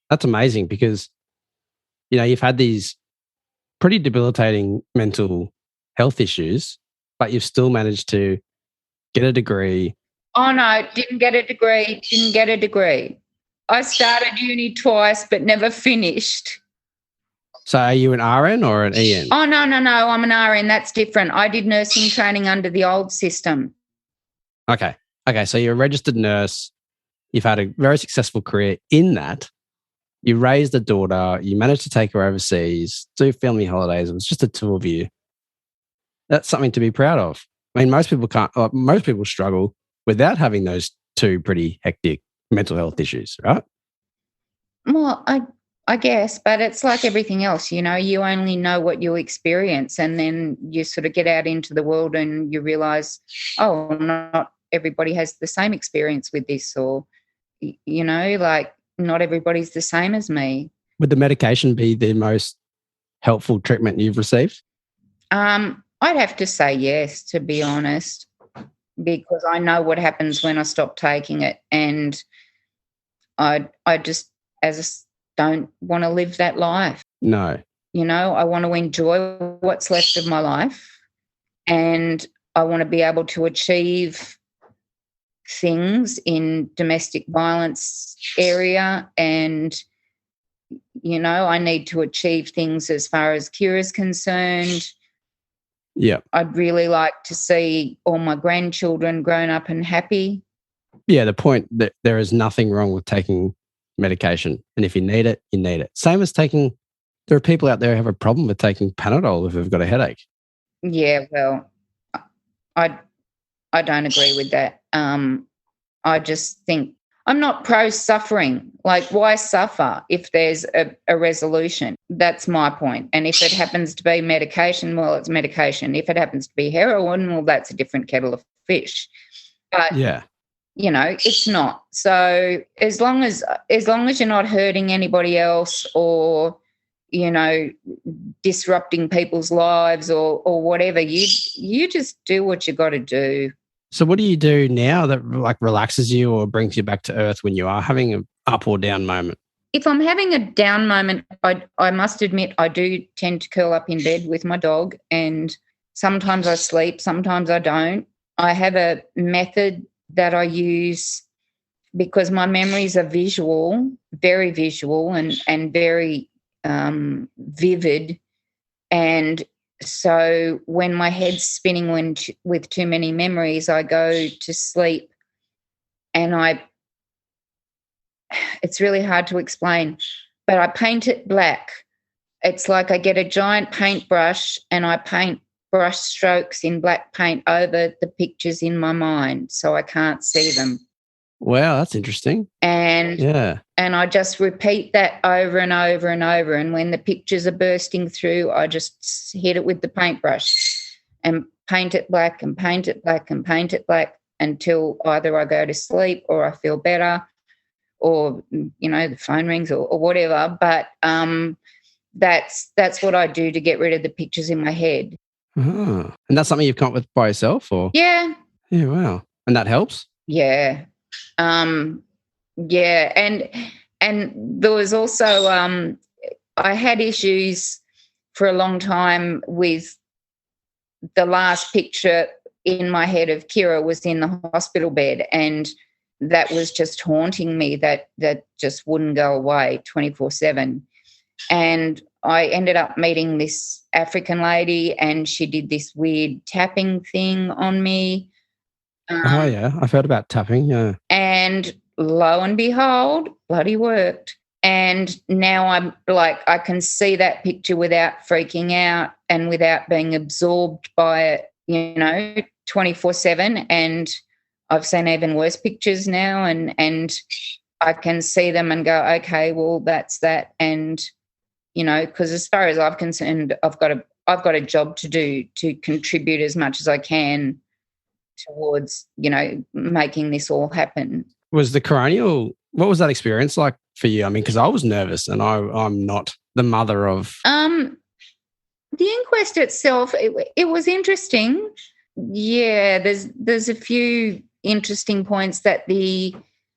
That's amazing because, you know, you've had these pretty debilitating mental health issues, but you've still managed to get a degree.
Oh, no, didn't get a degree. I started uni twice but never finished.
So are you an RN or an EN?
Oh, no, I'm an RN. That's different. I did nursing training under the old system.
Okay, so you're a registered nurse. You've had a very successful career in that. You raised a daughter. You managed to take her overseas, do family holidays. It was just the two of you. That's something to be proud of. I mean, most people struggle without having those two pretty hectic mental health issues, right?
Well, I guess, but it's like everything else, you know, you only know what you experience and then you sort of get out into the world and you realise, oh, not everybody has the same experience with this, or, you know, like not everybody's the same as me.
Would the medication be the most helpful treatment you've received?
I'd have to say yes, to be honest, because I know what happens when I stop taking it, and I just don't want to live that life.
No.
You know, I want to enjoy what's left of my life, and I want to be able to achieve things in domestic violence area, and I need to achieve things as far as Kira's concerned.
Yeah.
I'd really like to see all my grandchildren grown up and happy.
Yeah, the point that there is nothing wrong with taking medication. And if you need it, you need it. Same as there are people out there who have a problem with taking Panadol if they've got a headache.
Yeah, well, I don't agree with that. I just think I'm not pro-suffering. Like, why suffer if there's a resolution? That's my point. And if it happens to be medication, well, it's medication. If it happens to be heroin, well, that's a different kettle of fish. But
yeah,
it's not. So as long as you're not hurting anybody else or, disrupting people's lives or whatever, you just do what you got to do.
So what do you do now that relaxes you or brings you back to earth when you are having an up or down moment?
If I'm having a down moment, I must admit I do tend to curl up in bed with my dog, and sometimes I sleep, sometimes I don't. I have a method that I use because my memories are visual, very visual and very vivid. And so when my head's spinning with too many memories, I go to sleep, and it's really hard to explain, but I paint it black. It's like I get a giant paintbrush and I paint brush strokes in black paint over the pictures in my mind so I can't see them.
Wow, that's interesting.
And
yeah.
And I just repeat that over and over and over. And when the pictures are bursting through, I just hit it with the paintbrush and paint it black and paint it black and paint it black until either I go to sleep or I feel better or, the phone rings or whatever. But that's what I do to get rid of the pictures in my head.
Uh-huh. And that's something you've come up with by yourself, or?
Yeah.
Yeah, wow. And that helps?
Yeah. Yeah. And there was also, I had issues for a long time with the last picture in my head of Kira was in the hospital bed, and that was just haunting me. That just wouldn't go away 24/7. And I ended up meeting this African lady, and she did this weird tapping thing on me.
Oh, yeah. I've heard about tapping, yeah.
And lo and behold, bloody worked. And now I'm like, I can see that picture without freaking out and without being absorbed by it, 24/7. And I've seen even worse pictures now, and I can see them and go, okay, well, that's that. And, because as far as I'm concerned, I've got a job to do to contribute as much as I can towards, making this all happen.
Was the coronial, what was that experience like for you? I mean, because I was nervous, and I'm not the mother of...
The inquest itself, it was interesting. Yeah, there's a few interesting points that the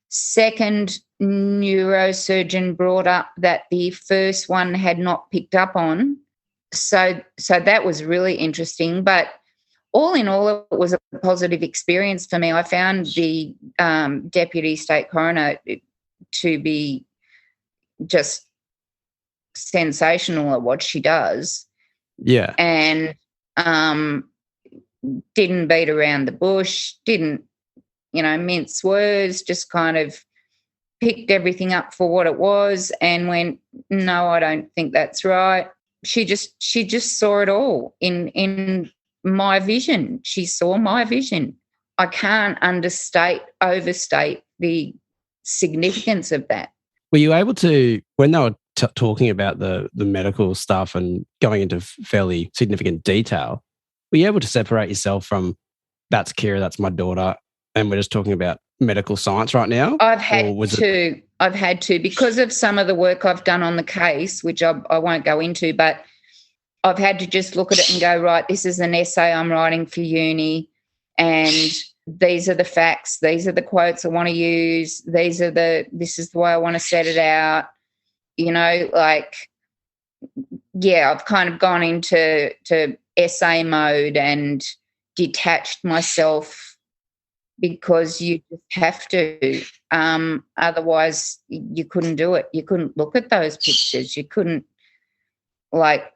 second neurosurgeon brought up that the first one had not picked up on. So that was really interesting. But all in all, it was a positive experience for me. I found the deputy state coroner to be just sensational at what she does.
Yeah.
And didn't beat around the bush, didn't, mince words, just kind of picked everything up for what it was and went, no, I don't think that's right. She just saw it all in my vision. She saw my vision. I can't overstate the significance of that.
Were you able to, when they were talking about the medical stuff and going into fairly significant detail, were you able to separate yourself from, that's Kira, that's my daughter, and we're just talking about medical science right now?
I've had to because of some of the work I've done on the case, which I won't go into, but I've had to just look at it and go, right, this is an essay I'm writing for uni, and these are the facts, these are the quotes I want to use, this is the way I want to set it out. I've kind of gone into essay mode, and detached myself because you just have to. Otherwise, you couldn't do it. You couldn't look at those pictures. You couldn't, like,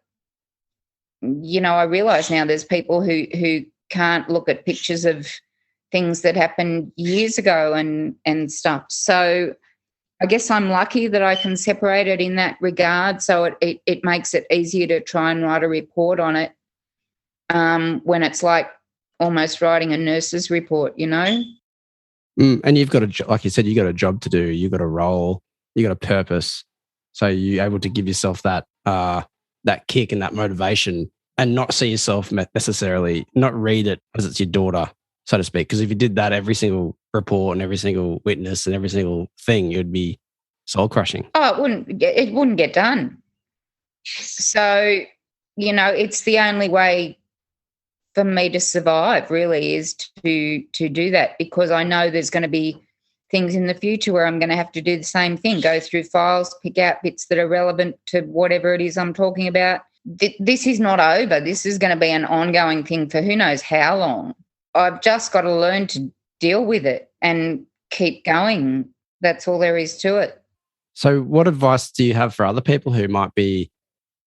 I realise now there's people who can't look at pictures of things that happened years ago and stuff. So I guess I'm lucky that I can separate it in that regard. So it makes it easier to try and write a report on it when it's like almost writing a nurse's report,
And you've got like you said, you've got a job to do. You've got a role. You've got a purpose. So you're able to give yourself that kick and that motivation and not see yourself necessarily, not read it as it's your daughter, so to speak. Because if you did that, every single report and every single witness and every single thing, it would be soul crushing.
Oh, it wouldn't get done. So, it's the only way for me to survive really is to do that, because I know there's going to be things in the future where I'm going to have to do the same thing, go through files, pick out bits that are relevant to whatever it is I'm talking about. This is not over. This is going to be an ongoing thing for who knows how long. I've just got to learn to deal with it and keep going. That's all there is to it.
So what advice do you have for other people who might be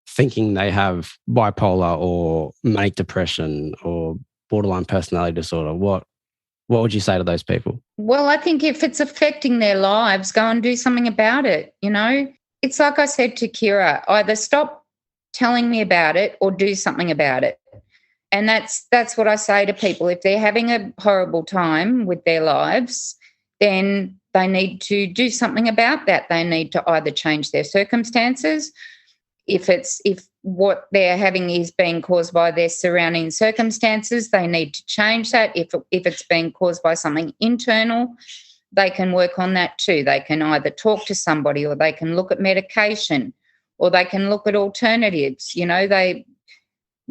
thinking they have bipolar or manic depression or borderline personality disorder? What would you say to those people?
Well, I think if it's affecting their lives, go and do something about it. It's like I said to Kira, either stop telling me about it or do something about it. And that's what I say to people. If they're having a horrible time with their lives, then they need to do something about that. They need to either change their circumstances. If what they're having is being caused by their surrounding circumstances, they need to change that. If it's being caused by something internal, they can work on that too. They can either talk to somebody, or they can look at medication, or they can look at alternatives.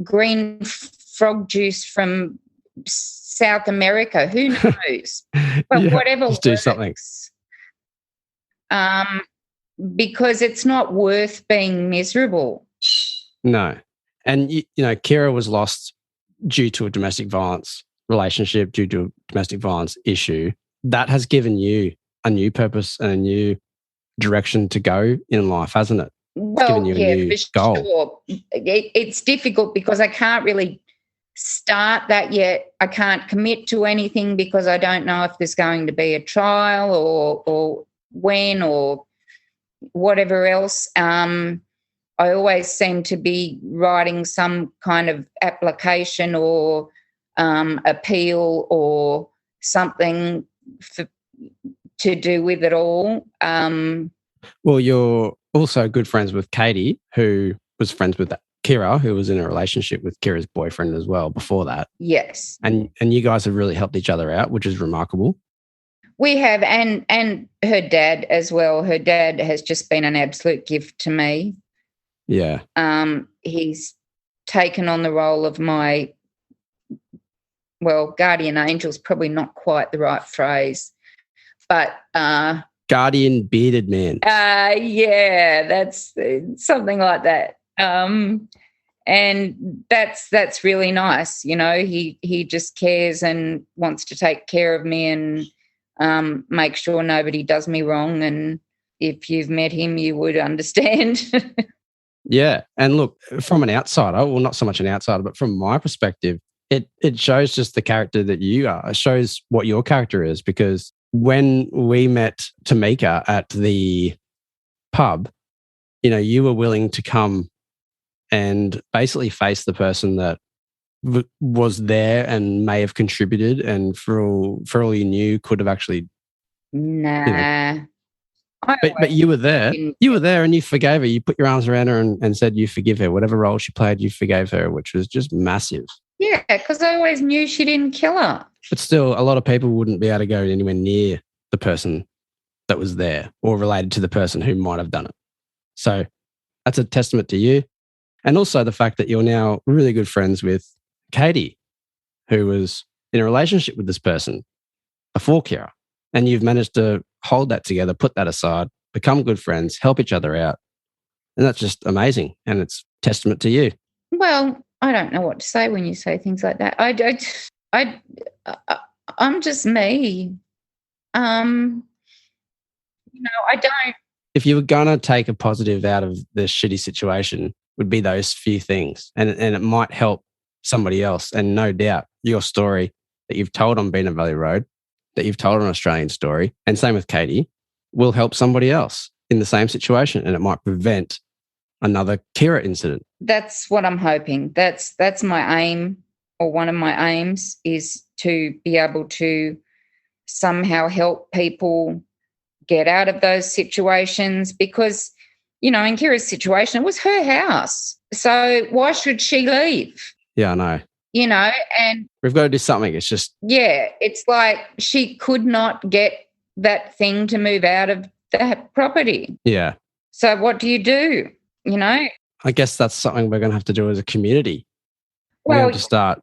Green frog juice from South America, who knows? But whatever
just do something.
Because it's not worth being miserable.
No. And, Kira was lost due to a domestic violence relationship, due to a domestic violence issue. That has given you a new purpose and a new direction to go in life, hasn't it?
Well,
given you a new goal.
Sure. It's difficult because I can't really start that yet. I can't commit to anything because I don't know if there's going to be a trial or when or whatever else. I always seem to be writing some kind of application or appeal or something to do with it all.
Well, you're also good friends with Katie, who was friends with Kira, who was in a relationship with Kira's boyfriend as well before that.
Yes.
And you guys have really helped each other out, which is remarkable.
We have, and her dad as well. Her dad has just been an absolute gift to me.
Yeah.
He's taken on the role of my, guardian angel's probably not quite the right phrase, but
guardian bearded man.
Yeah, that's something like that. And that's really nice. He just cares and wants to take care of me and make sure nobody does me wrong. And if you've met him, you would understand.
Yeah. And look, from an outsider, well, not so much an outsider, but from my perspective, it shows just the character that you are. It shows what your character is, because when we met Tamika at the pub, you were willing to come and basically face the person that was there and may have contributed, and for all you knew, could have actually.
Nah.
But you were there. You were there and you forgave her. You put your arms around her and said you forgive her. Whatever role she played, you forgave her, which was just massive.
Yeah, because I always knew she didn't kill her.
But still, a lot of people wouldn't be able to go anywhere near the person that was there or related to the person who might have done it. So that's a testament to you. And also the fact that you're now really good friends with Katie, who was in a relationship with this person before Kira. And you've managed to hold that together, put that aside, become good friends, help each other out. And that's just amazing. And it's testament to you.
Well, I don't know what to say when you say things like that. I'm just me. I don't.
If you were going to take a positive out of the shitty situation, would be those few things. And it might help somebody else. And no doubt your story that you've told on Beanham Valley Road, that you've told an Australian story, and same with Katie, will help somebody else in the same situation. And it might prevent another Kira incident.
That's what I'm hoping. That's my aim, or one of my aims, is to be able to somehow help people get out of those situations, because, in Kira's situation, it was her house. So why should she leave?
Yeah, I know.
And
we've got to do something. It's just...
Yeah, it's like she could not get that thing to move out of that property.
Yeah.
So what do you do,
I guess that's something we're going to have to do as a community. We have to start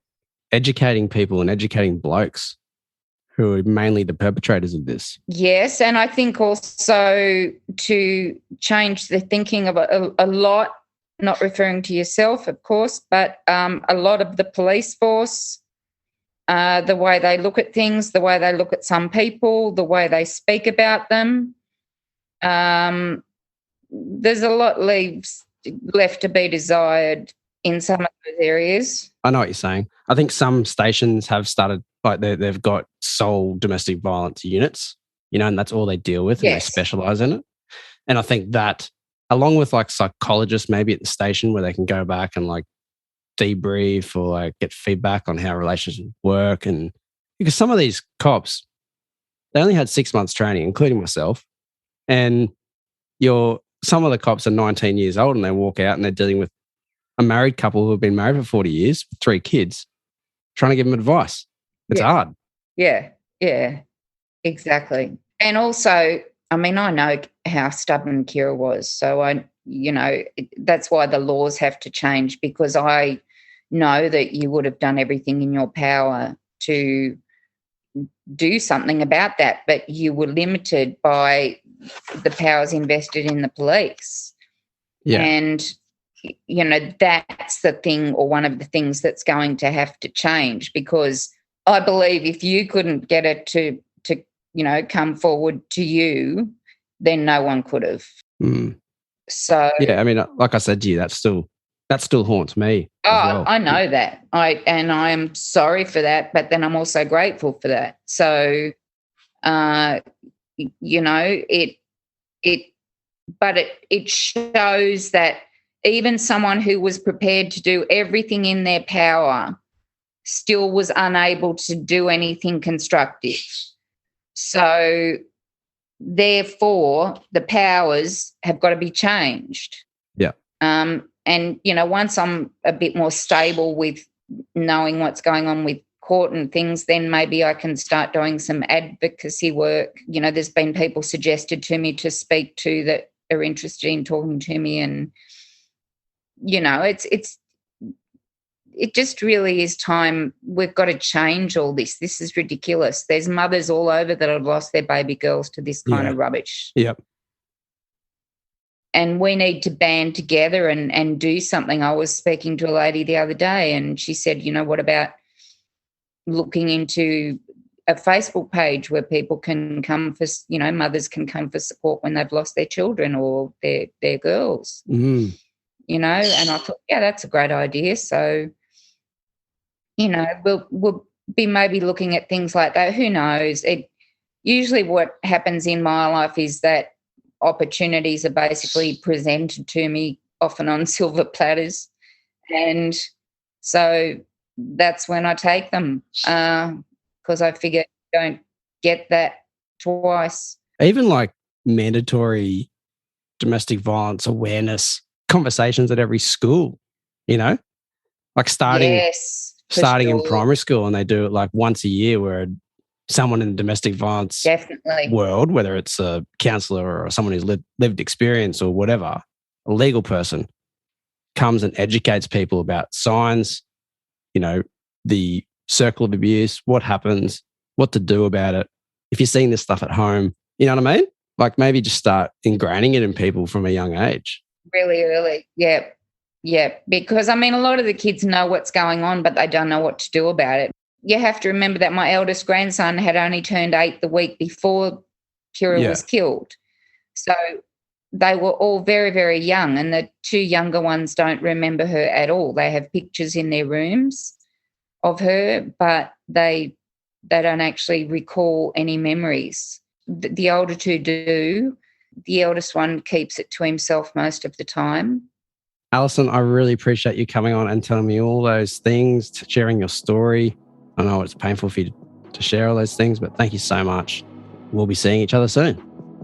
educating people and educating blokes who are mainly the perpetrators of this.
Yes, and I think also to change the thinking of a lot, not referring to yourself, of course, but a lot of the police force, the way they look at things, the way they look at some people, the way they speak about them. There's a lot left to be desired in some of those areas.
I know what you're saying. I think some stations have started, like they've got sole domestic violence units, and that's all they deal with, and they specialise in it. And I think that, along with like psychologists maybe at the station, where they can go back and like debrief or like get feedback on how relationships work. And because some of these cops, they only had 6 months training, including myself. And some of the cops are 19 years old and they walk out and they're dealing with a married couple who have been married for 40 years, 3 kids, trying to give them advice. It's hard.
Yeah, exactly. And also, I know how stubborn Kira was. So that's why the laws have to change, because I know that you would have done everything in your power to do something about that, but you were limited by the powers invested in the police.
Yeah.
And that's the thing, or one of the things that's going to have to change, because I believe if you couldn't get it to come forward to you, then no one could have.
Mm.
So
yeah, like I said to you, that still haunts me.
Well. I know that. I am sorry for that, but then I'm also grateful for that. So it shows that even someone who was prepared to do everything in their power still was unable to do anything constructive. So therefore, the powers have got to be changed.
Yeah.
And, once I'm a bit more stable with knowing what's going on with court and things, then maybe I can start doing some advocacy work. There's been people suggested to me to speak to that are interested in talking to me, and it just really is time. We've got to change all this. This is ridiculous. There's mothers all over that have lost their baby girls to this kind of rubbish.
Yep.
And we need to band together and do something. I was speaking to a lady the other day and she said, what about looking into a Facebook page where people can come for, mothers can come for support when they've lost their children or their girls.
Mm.
And I thought, that's a great idea. So, we'll be maybe looking at things like that. Who knows? Usually what happens in my life is that opportunities are basically presented to me, often on silver platters. And so that's when I take them, because I figure you don't get that twice.
Even like mandatory domestic violence awareness conversations at every school, like starting in primary school, and they do it like once a year where someone in the domestic violence world, whether it's a counsellor or someone who's lived experience or whatever, a legal person, comes and educates people about signs, the circle of abuse, what happens, what to do about it. If you're seeing this stuff at home, you know what I mean? Like maybe just start ingraining it in people from a young age.
Really early, yeah. Yeah, because, I mean, a lot of the kids know what's going on, but they don't know what to do about it. You have to remember that my eldest grandson had only turned 8 the week before Kira was killed. So they were all very, very young, and the 2 younger ones don't remember her at all. They have pictures in their rooms of her, but they don't actually recall any memories. The older 2 do. The eldest one keeps it to himself most of the time.
Alison, I really appreciate you coming on and telling me all those things, sharing your story. I know it's painful for you to share all those things, but thank you so much. We'll be seeing each other soon.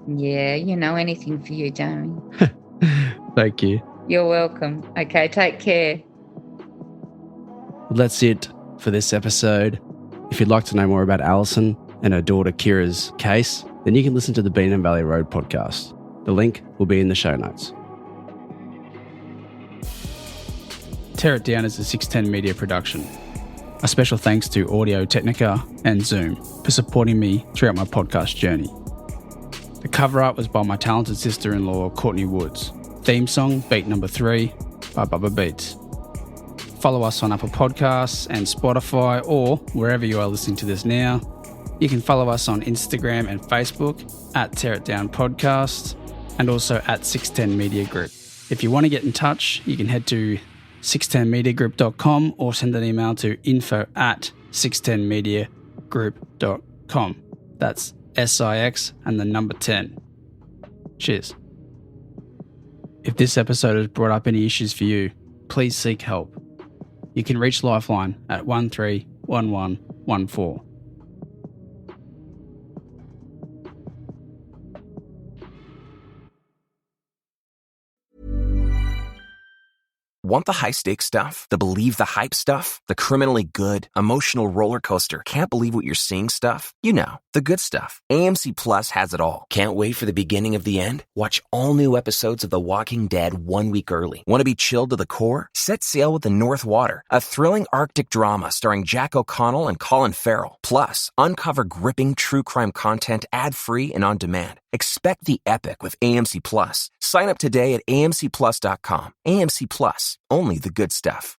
Yeah, anything for you, Jamie.
Thank you.
You're welcome. Okay, take care.
Well, that's it for this episode. If you'd like to know more about Alison and her daughter Kira's case, then you can listen to the Bean Valley Road podcast. The link will be in the show notes.
Tear It Down is a 610 Media production. A special thanks to Audio Technica and Zoom for supporting me throughout my podcast journey. The cover art was by my talented sister-in-law, Courtney Woods. Theme song, Beat Number 3 by Bubba Beats. Follow us on Apple Podcasts and Spotify, or wherever you are listening to this now. You can follow us on Instagram and Facebook at Tear It Down Podcast, and also at 610 Media Group. If you want to get in touch, you can head to 610mediagroup.com or send an email to info@610mediagroup.com. That's SIX and the number 10. Cheers. If this episode has brought up any issues for you, please seek help. You can reach Lifeline at 131114.
Want the high-stakes stuff? The believe the hype stuff? The criminally good, emotional roller coaster, can't believe what you're seeing stuff? You know, the good stuff. AMC Plus has it all. Can't wait for the beginning of the end? Watch all new episodes of The Walking Dead 1 week early. Want to be chilled to the core? Set sail with the North Water, a thrilling Arctic drama starring Jack O'Connell and Colin Farrell. Plus, uncover gripping true crime content ad-free and on demand. Expect the epic with AMC Plus. Sign up today at amcplus.com. AMC Plus, only the good stuff.